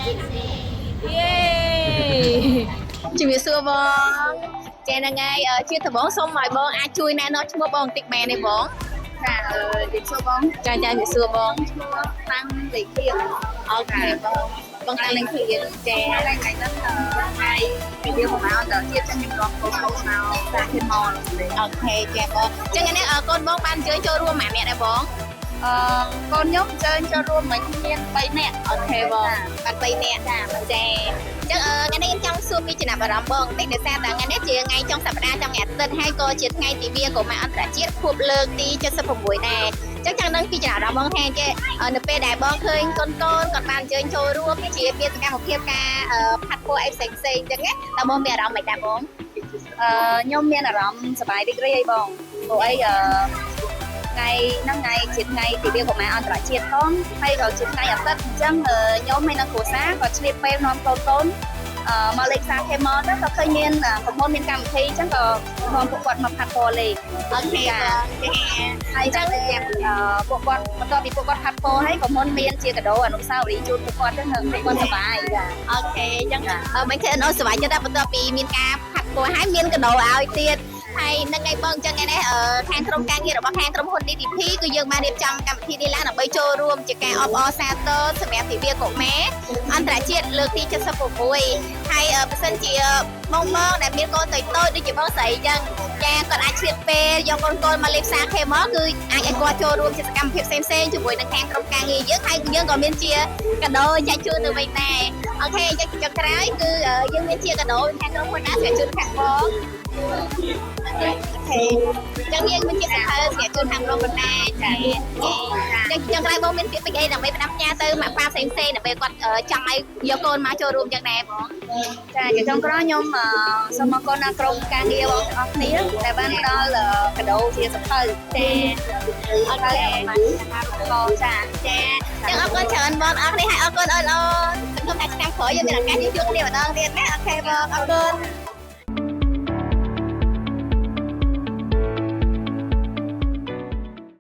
เย้ជំរាបសួរបងចាហ្នឹងហើយជាតបងសូមឲ្យបងអាចជួយណែនាំឈ្មោះបងបន្តិចមែនទេបងចាជំរាបសួរបងចាជំរាបសួរបង ឈ្មោះតាំងលេខៀងអូខេបងតាំងលេខៀងចាថ្ងៃហ្នឹងថ្ងៃពីវាប្រហែលដល់ជាតិចឹងខ្ញុំរងកូនមកសាខេម៉លអូខេចាបងចឹងនេះកូនបងបានអញ្ជើញចូលរួមម៉ាក់អ្នកដែរបងកូនខ្ញុំអញ្ជើញចូលរួមមិញមាន3នាក់អូខេបងបាន3នាក់ចាចាចឹងថ្ងៃនេះខ្ញុំចង់សួរពីចំណាប់អារម្មណ៍បងតិចដោយសារតែថ្ងៃនេះជាថ្ងៃចុងសប្តាហ៍ចុងអាទិត្យហើយក៏ជាថ្ងៃទិវាកុមារអន្តរជាតិខួបលើកទី76ដែរចឹងចង់ដឹងពីចំណាប់អារម្មណ៍បងថាចេះនៅពេលដែលបងឃើញកូនគាត់បានអញ្ជើញចូលរួមជាមានសកម្មភាពការផាត់ពណ៌អីផ្សេងចឹងណាតើបងមានអារម្មណ៍មិនដែរបងខ្ញុំមានអារម្មណ៍សប្បាយរីករាយបងព្រោះអីថ្ងៃហ្នឹងថ្ងៃជាថ្ងៃទិវាកុមារអន្តរជាតិផងហើយក៏ជាថ្ងៃអាទិត្យអញ្ចឹងខ្ញុំហើយនឹងគ្រួសារក៏ឆ្លៀតពេលនាំកូនមកលេខសារ Camel ទៅក៏ឃើញមានប្រពន្ធមានកម្មវិធីអញ្ចឹងក៏នាំពួកគាត់មកផាត់ពណ៌លេខអូខេហើយអញ្ចឹងពួកគាត់បន្ទាប់ពីពួកគាត់ផាត់ពណ៌ហើយក៏មុនមានជាកាដូអនុស្សាវរីយ៍ជូនពួកគាត់ទៅនឹងពួកគាត់សប្បាយអូខេអញ្ចឹងមិនឃើញអូនសប្បាយចិត្តដែរបន្ទាប់ពីមានការផាត់ពណ៌ហើយមានកាដូឲ្យទៀតហើយនឹងឯងបងអញ្ចឹងនេះខាងក្រុមការងាររបស់ខាងក្រុមហ៊ុន DDP គឺយើងបានរៀបចំកម្មវិធីនេះឡើងដើម្បីចូលរួមជាការអបអរសាទរសម្រាប់ទិវាកុមារអន្តរជាតិលើកទី76ហើយបើសិនជាបងដែលមានកូនតូចដូចជាបងស្រីអញ្ចឹងចាគាត់អាចឆ្លៀតពេលយកកូនមកលេបសារ Camel គឺអាចឲ្យគាត់ចូលរួមជាសកម្មភាពផ្សេងជាមួយនឹងខាងក្រុមការងារយើងហើយយើងក៏មានជាកាដូចែកជូនទៅវិញដែរអូខេអញ្ចឹងចុងក្រោយគឺយើងមានជាកាដូខាងក្រុមហ៊ុនណាស្រាប់ជូនខាងបងចឹងយើងមានជាសភៅស្រាប់ជូនខាងក្រុមហ៊ុនដែរចាចឹងចុងក្រោយបងមានពាក្យពេចន៍អីដើម្បីផ្ដាំផ្ញើទៅម៉ាក់ប៉ាផ្សេងដើម្បីគាត់ចង់ឲ្យយកកូនមកចូលរួមចឹងដែរបងចាជាចុងក្រោយខ្ញុំសូមអរគុណដល់ក្រុមការងារបងទាំងអស់គ្នាដែលបានផ្ដល់កាដូជាសភៅចាអូខេបងចាចាចឹងអរគុណច្រើនបងអរគ្នាហើយអរគុណអូនសង្ឃឹមថាឆ្នាំក្រោយយើងមានឱកាសជួបគ្នាម្ដងទៀតណាអូខេបងអរគុណ